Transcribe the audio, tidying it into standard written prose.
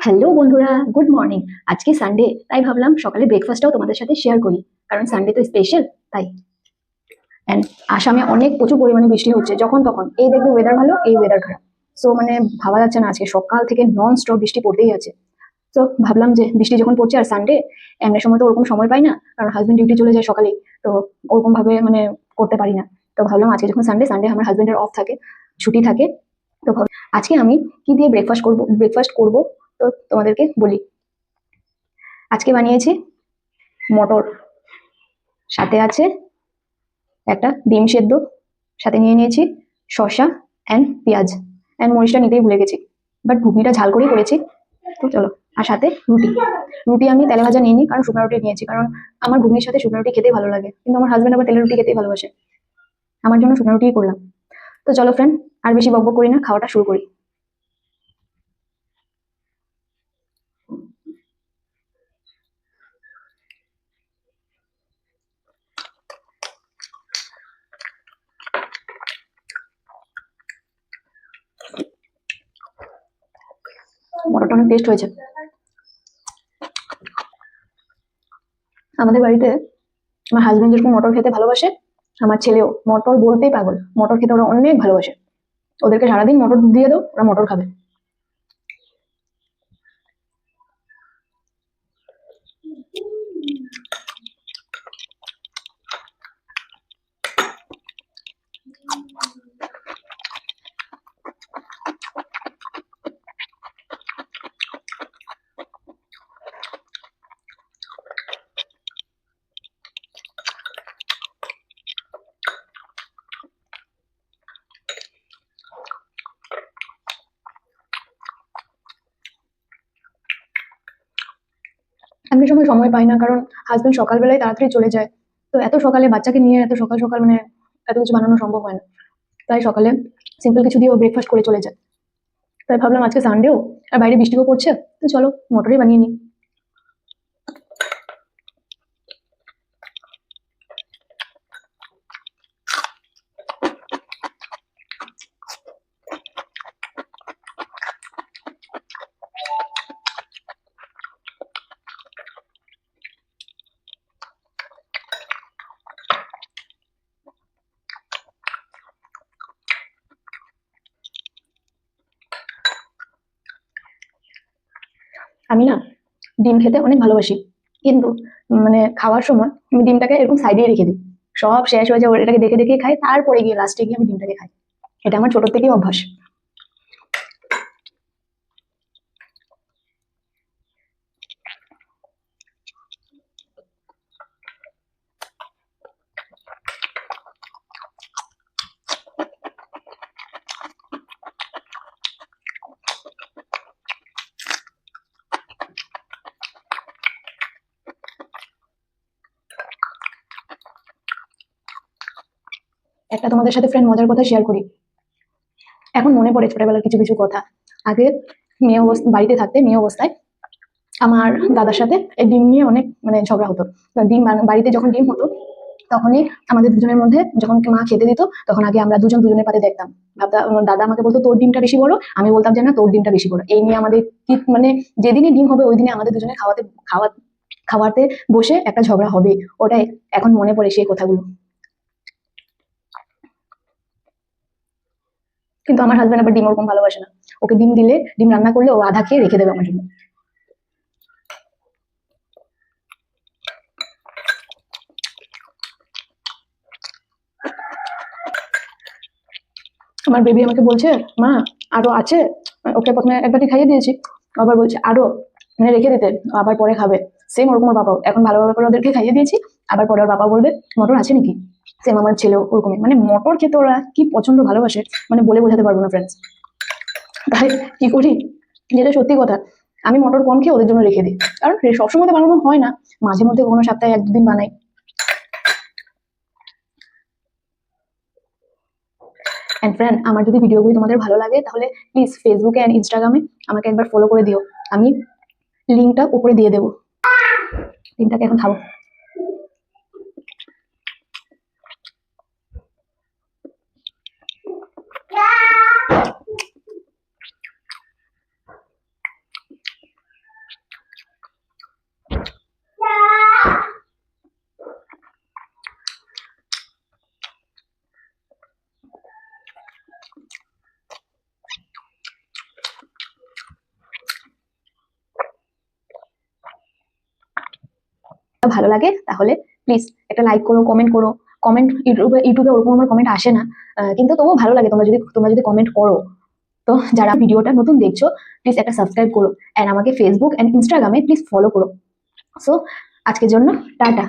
Hello বন্ধুরা, good morning. আজকে Sunday, তাই ভাবলাম সকালে ব্রেকফাস্টটাও তোমাদের সাথে শেয়ার করি, কারণ সানডে তো স্পেশাল। তাই অ্যান্ড আসামে অনেক প্রচুর পরিমাণে বৃষ্টি হচ্ছে, যখন তখন এই দেখবে ওয়েদার ভালো, এই ওয়েদার খারাপ। সো মানে ভাবা যাচ্ছে না, আজকে সকাল থেকে নন স্টপ বৃষ্টি পড়তেই আছে। তো ভাবলাম যে বৃষ্টি যখন পড়ছে আর সানডে, এমনি সময় তো ওরকম সময় পাই না, কারণ হাজবেন্ড ডিউটি চলে যায় সকালে। তো ওরকম ভাবে মানে করতে পারি না। তো ভাবলাম আজকে যখন সানডে, সানডে আমার হাজবেন্ডের অফ থাকে, ছুটি থাকে। তো আজকে আমি কি দিয়ে ব্রেকফাস্ট করব, তো তোমাদেরকে বলি। আজকে বানিয়েছি মটর, সাথে আছে একটা ডিম সেদ্ধ, সাথে নিয়ে নিয়েছি শসা অ্যান্ড পেঁয়াজ অ্যান্ড মরিচটা নিতেই ভুলে গেছি, বাট ঘুগনিটা ঝাল করেই করেছি। তো চলো, আর সাথে রুটি। রুটি আমি তেলে ভাজা নিইনি, কারণ শুকনো রুটি নিয়েছি, কারণ আমার ঘুগনির সাথে শুকনো রুটি খেতেই ভালো লাগে, কিন্তু আমার হাজবেন্ড আবার তেলের রুটি খেতেই ভালোবাসে। আমার জন্য শুকনো রুটিই করলাম। তো চলো ফ্রেন্ড, আর বেশি বকবক করি না, খাওয়াটা শুরু করি। মটরটা অনেক টেস্ট হয়েছে। আমাদের বাড়িতে আমার হাজবেন্ড যেরকম মটর খেতে ভালোবাসে, আমার ছেলেও মটর বলতেই পাগল। মটর খেতে ওরা অনেক ভালোবাসে। ওদেরকে সারাদিন মটর দিয়ে দাও, ওরা মটর খাবে। এমনি সময় সময় পাই না, কারণ হাজবেন্ড সকালবেলায় তাড়াতাড়ি চলে যায়। তো এত সকালে বাচ্চাকে নিয়ে এত সকাল সকাল মানে এত কিছু বানানো সম্ভব হয় না। তাই সকালে সিম্পল কিছু দিয়ে ব্রেকফাস্ট করে চলে যায়। তাই ভাবলাম আজকে সানডেও, আর বাইরে বৃষ্টিও পড়ছে, তো চলো মটরই বানিয়ে নিই। আমি না ডিম খেতে অনেক ভালোবাসি, কিন্তু মানে খাওয়ার সময় আমি ডিমটাকে এরকম সাইডে রেখে দিই। সব শেষ হয়ে যায়, ওর এটাকে দেখে দেখে খাই, তারপরে গিয়ে লাস্টে গিয়ে আমি ডিমটাকে খাই। এটা আমার ছোট থেকেই অভ্যাস। একটা তোমাদের সাথে ফ্রেন্ড মজার কথা শেয়ার করি। এখন মনে পড়ে ছোটবেলার কিছু কিছু কথা। আগে বাড়িতে থাকতে মেয়ে অবস্থায় আমার দাদার সাথে এই ডিম নিয়ে অনেক মানে ঝগড়া হতো। তো বাড়িতে যখন ডিম হতো, তখনই আমাদের দুজনের মধ্যে যখন মা খেতে দিত, তখন আগে আমরা দুজন দুজনের পাতে দেখতাম। ভাবতাম, দাদা আমাকে বলতো তোর ডিমটা বেশি বড়, আমি বলতাম যে না তোর ডিমটা বেশি বড়। এই নিয়ে আমাদের কি মানে যেদিনই ডিম হবে ওই দিনে আমাদের দুজনে খাওয়া খাওয়াতে বসে একটা ঝগড়া হবে। ওটাই এখন মনে পড়ে সেই কথাগুলো। কিন্তু আমার হাজবেন্ড আবার ডিম ওরকম ভালোবাসে না। ওকে ডিম দিলে, ডিম রান্না করলে ও আধা খেয়ে রেখে দেবে আমার জন্য। আমার বেবি আমাকে বলছে, মা আরো আছে। ওকে প্রথমে একবারটি খাইয়ে দিয়েছি, আবার বলছে আরো, মানে রেখে দিতে, আবার পরে খাবে। সেম ওরকম ওর বাবাও এখন ভালোভাবে করে ওদেরকে খাইয়ে দিয়েছি, আবার পরে ওর বাবা বলবে মটর আছে নাকি। সেম আমার ছেলেও ওরকমই, মানে মটর খেতে ওরা কি প্রচন্ড ভালোবাসে, মানে বলে বোঝাতে পারবো না ফ্রেন্ডস। তাই কি করি, যেটা সত্যি কথা, আমি মটর কম খেয়ে ওদের জন্য রেখে দিই, কারণ সবসময় তো বানানো হয় না, মাঝে মধ্যে কোনো সপ্তাহে এক দুদিন বানাই। অ্যান্ড ফ্রেন্ড, আমার যদি ভিডিওগুলি তোমাদের ভালো লাগে, তাহলে প্লিজ ফেসবুকে অ্যান্ড ইনস্টাগ্রামে আমাকে একবার ফলো করে দিও। আমি লিঙ্কটা উপরে দিয়ে দেবো। ডিমটাকে এখন খাবো। ভালো লাগে তাহলে প্লিজ একটা লাইক করো, কমেন্ট করো। কমেন্ট ইউটিউবে ওরকম আমার কমেন্ট আসে না, কিন্তু তবুও ভালো লাগে তোমরা যদি কমেন্ট করো। তো যারা ভিডিওটা নতুন দেখছো প্লিজ একটা সাবস্ক্রাইব করো, অ্যান্ড আমাকে ফেসবুক অ্যান্ড ইনস্টাগ্রামে প্লিজ ফলো করো। সো আজকের জন্য টাটা।